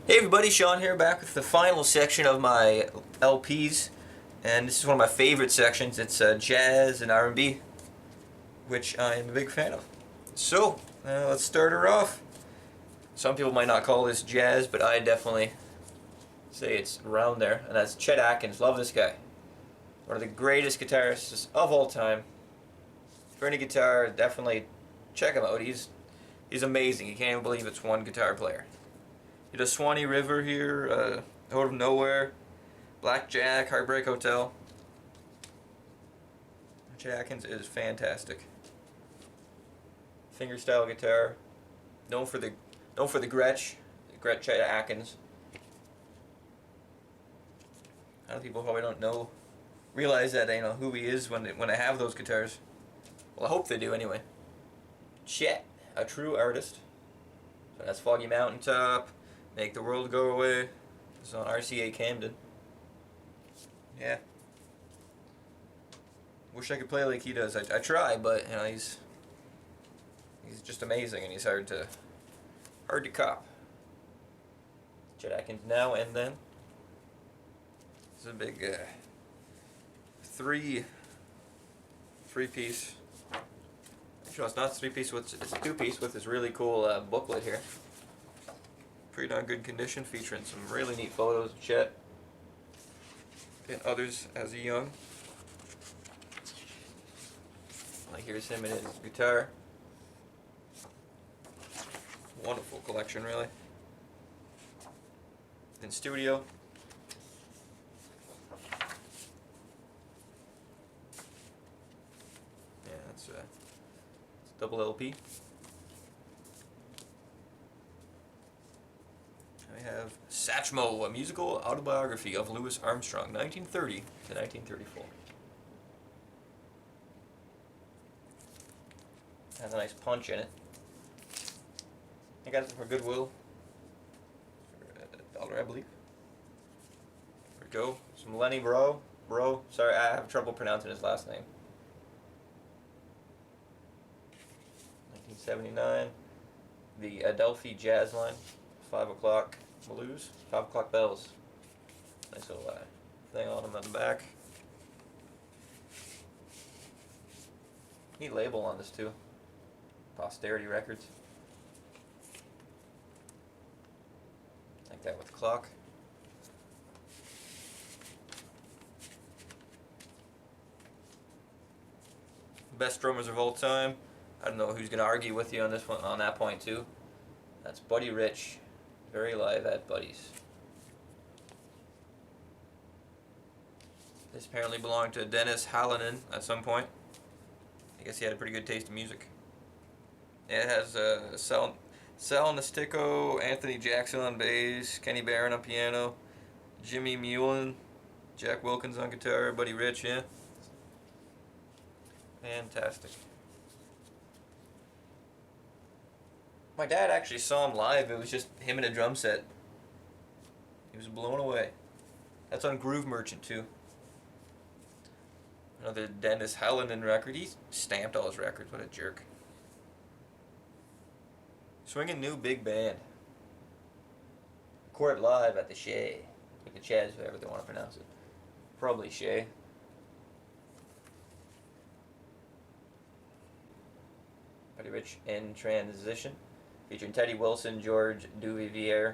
Hey everybody, Sean here, back with the final section of my LPs, and this is one of my favorite sections. It's jazz and R&B, which I am a big fan of. So, let's start her off. Some people might not call this jazz, but I definitely say it's around there, and that's Chet Atkins. Love this guy. One of the greatest guitarists of all time. For any guitar, definitely check him out. He's amazing. You can't even believe it's one guitar player. He does Swanee River here, Out of Nowhere, Blackjack, Heartbreak Hotel. Chet Atkins is fantastic. Fingerstyle guitar, known for the Gretsch Chet Atkins. A lot of people probably don't realize that they know who he is when they have those guitars. Well, I hope they do anyway. Chet, a true artist. So that's Foggy Mountaintop. Make the World Go Away. It's on RCA Camden. Yeah. Wish I could play like he does. I try, but you know he's just amazing, and he's hard to cop. Chet Atkins Now and Then. It's a big three piece. Actually, it's not 3-piece. It's a 2-piece with this really cool booklet here. Pretty darn good condition, featuring some really neat photos of Chet and others as a young. Like here's him and his guitar. Wonderful collection, really. In studio. Yeah, it's double LP. I have Satchmo, a musical autobiography of Louis Armstrong, 1930 to 1934. Has a nice punch in it. I got it for Goodwill for $1, I believe. There we go. Some Lenny Bro. Sorry, I have trouble pronouncing his last name. 1979. The Adelphi Jazz Line. 5 o'clock blues. 5 o'clock bells. Nice little thing on them on the back. Neat label on this too. Posterity Records. Like that with the clock. Best drummers of all time. I don't know who's gonna argue with you on this one, on that point too. That's Buddy Rich. Very live at Buddy's. This apparently belonged to Dennis Hallinan at some point. I guess he had a pretty good taste in music. It has Sal Nastico, Anthony Jackson on bass, Kenny Barron on piano, Jimmy Mullen, Jack Wilkins on guitar, Buddy Rich, yeah. Fantastic. My dad actually saw him live. It was just him and a drum set. He was blown away. That's on Groove Merchant too. Another Dennis Hallinan record. He stamped all his records. What a jerk. Swinging New Big Band. Recorded live at the Shea. Like the Chaz, whoever they want to pronounce it. Probably Shea. Buddy Rich in Transition. Featuring Teddy Wilson, George Duvivier,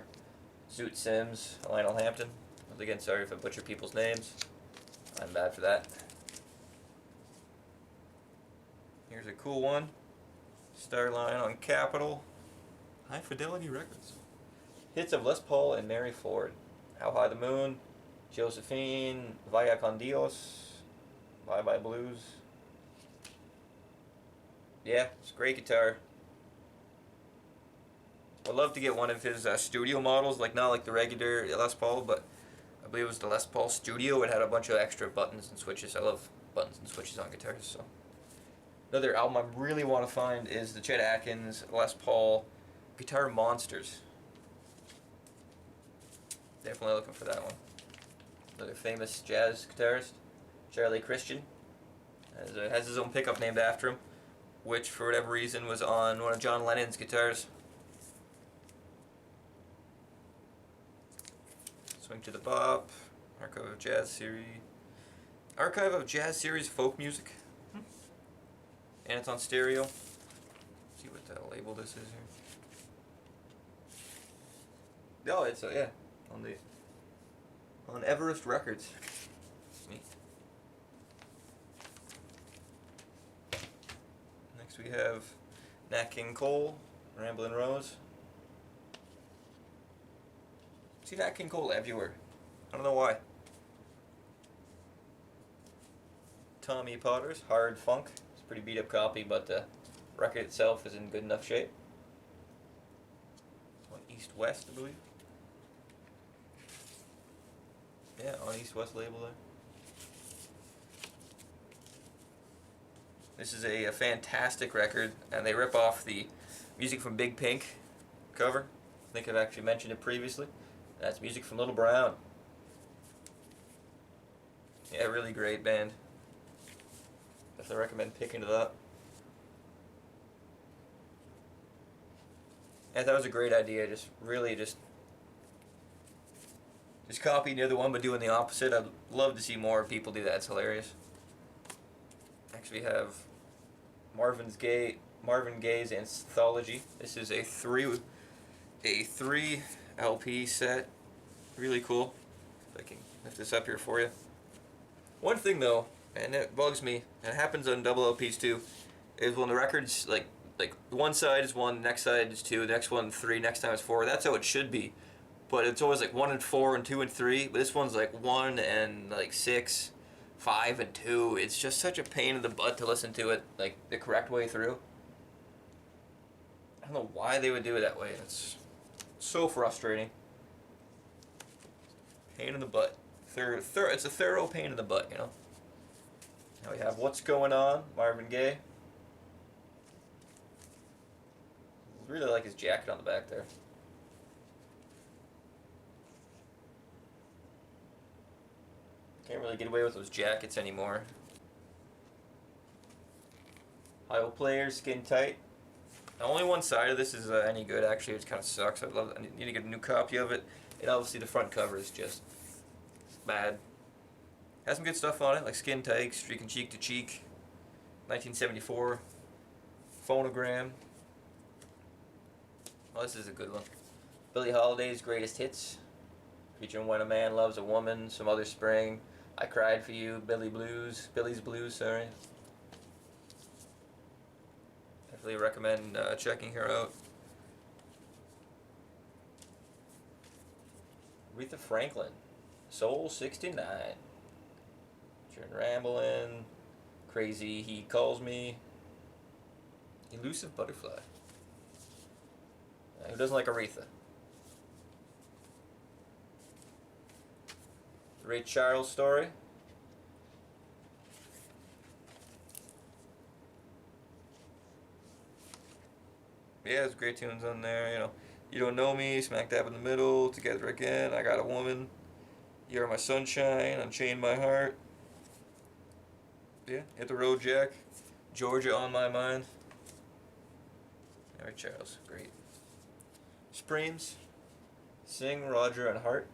Zoot Sims, Lionel Hampton. Once again, sorry if I butcher people's names. I'm bad for that. Here's a cool one. Starline on Capitol. High Fidelity Records. Hits of Les Paul and Mary Ford. How High the Moon, Josephine, Vaya con Dios, Bye Bye Blues. Yeah, it's a great guitar. I'd love to get one of his studio models, like not like the regular Les Paul, but I believe it was the Les Paul Studio. It had a bunch of extra buttons and switches. I love buttons and switches on guitars. So another album I really want to find is the Chet Atkins Les Paul Guitar Monsters. Definitely looking for that one. Another famous jazz guitarist, Charlie Christian, has his own pickup named after him, which for whatever reason was on one of John Lennon's guitars. Link to the Bop. Archive of Jazz Series. Archive of Jazz Series Folk Music. And it's on stereo. Let's see what the label this is here. Oh, it's yeah, on Everest Records. Neat. Next we have Nat King Cole, Ramblin' Rose. See Nat King Cole everywhere. I don't know why. Tommy Potter's Hard Funk. It's a pretty beat up copy, but the record itself is in good enough shape. On East West, I believe. Yeah, on East West label there. This is a fantastic record, and they rip off the Music from Big Pink cover. I think I've actually mentioned it previously. That's music from Little Brown. Yeah, really great band. Definitely recommend picking it up. I thought it was a great idea. Just copying the other one but doing the opposite. I'd love to see more people do that. It's hilarious. Next we have Marvin Gaye's Anthology. This is a three LP set. Really cool. If I can lift this up here for you. One thing though, and it bugs me, and it happens on double LPs too, is when the record's like one side is 1, the next side is 2, the next one 3, next time it's 4. That's how it should be. But it's always like 1 and 4 and 2 and 3. But this one's like 1 and like 6, 5 and 2. It's just such a pain in the butt to listen to it like the correct way through. I don't know why they would do it that way. It's so frustrating. Pain in the butt. It's a thorough pain in the butt, you know. Now we have What's Going On, Marvin Gaye. I really like his jacket on the back there. Can't really get away with those jackets anymore. Ohio Players, Skin Tight. Now, only one side of this is any good, actually. It kind of sucks. I need to get a new copy of it. And obviously the front cover is just bad. Has some good stuff on it, like Skin Tight, Streaking Cheek to Cheek, 1974, Phonogram. Oh, this is a good one. Billie Holiday's Greatest Hits, featuring When a Man Loves a Woman, Some Other Spring, I Cried for You, Billy's Blues, sorry. Definitely recommend checking her out. Aretha Franklin, Soul 69. Featuring Ramblin', Crazy He Calls Me, Elusive Butterfly. Who doesn't like Aretha? The Ray Charles Story. Yeah, there's great tunes on there, you know. You Don't Know Me, Smack Dab in the Middle, Together Again, I Got a Woman, You're My Sunshine, Unchain My Heart. Yeah, Hit the Road Jack, Georgia on My Mind. Ray Charles, great. Supremes, Sing, Roger, and Hart.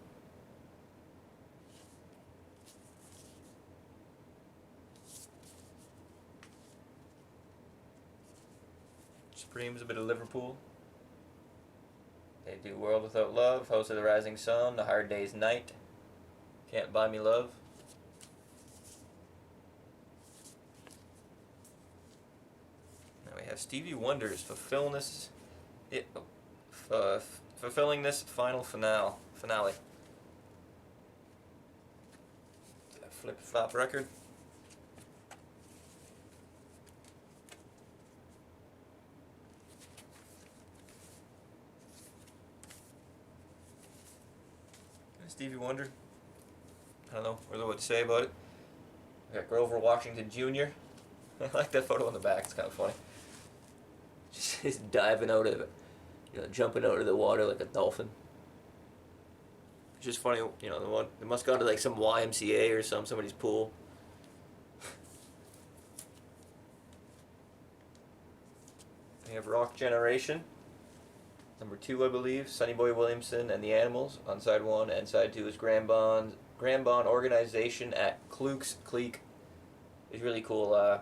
Supremes, a bit of Liverpool. They do World Without Love, House of the Rising Sun, The Hard Day's Night, Can't Buy Me Love. Now we have Stevie Wonder's Fulfilling This Final Finale. Flip Flop record. Stevie Wonder. I don't know really what to say about it. We got Grover Washington Jr. I like that photo on the back. It's kind of funny. Just diving out of it, jumping out of the water like a dolphin. It's just funny, they must go to like some YMCA or somebody's pool. We have Rock Generation. Number 2, I believe, Sonny Boy Williamson and the Animals on side 1, and side 2 is Graham Bond Organization at Klukes Clique. It's really cool.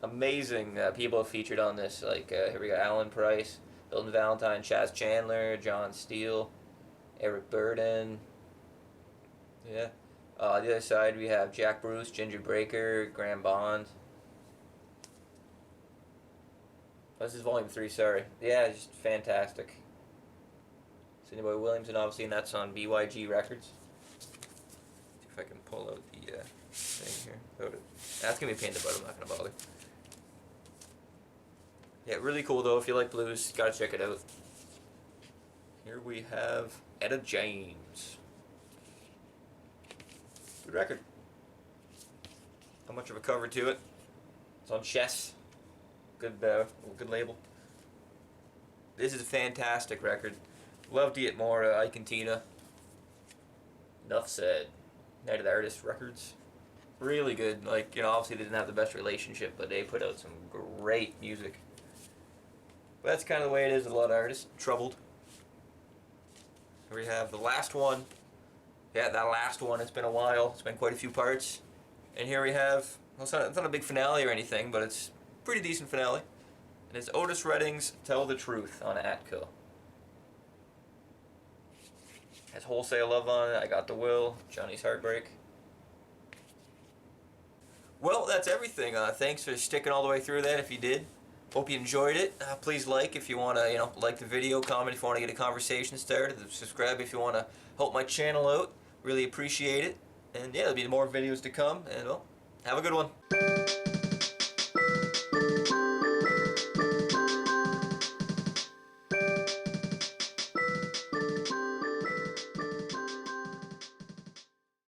Amazing people featured on this. Like here we got Alan Price, Hilton Valentine, Chaz Chandler, John Steele, Eric Burden. Yeah. The other side we have Jack Bruce, Ginger Breaker, Graham Bond. Oh, this is volume 3, sorry. Yeah, it's just fantastic. Sonny Boy Williamson, obviously, and that's on BYG Records. See if I can pull out the thing here. That's going to be a pain in the butt, I'm not going to bother. Yeah, really cool though. If you like blues, gotta check it out. Here we have Etta James. Good record. Not much of a cover to it. It's on Chess. Good label. This is a fantastic record. Love to get more Ike and Tina. Enough said. Night of the Artist Records. Really good. Like, you know, obviously they didn't have the best relationship, but they put out some great music. But that's kind of the way it is with a lot of artists. Troubled. Here we have the last one. Yeah, that last one. It's been a while. It's been quite a few parts. And here we have, well, it's not a big finale or anything, but it's a pretty decent finale. And it's Otis Redding's Tell the Truth on Atco. Has Wholesale Love on it. I Got the Will. Johnny's Heartbreak. Well, that's everything. Thanks for sticking all the way through that if you did. Hope you enjoyed it. Please like if you want to, like the video, comment if you want to get a conversation started, subscribe if you want to help my channel out. Really appreciate it. And yeah, there'll be more videos to come. And well, have a good one.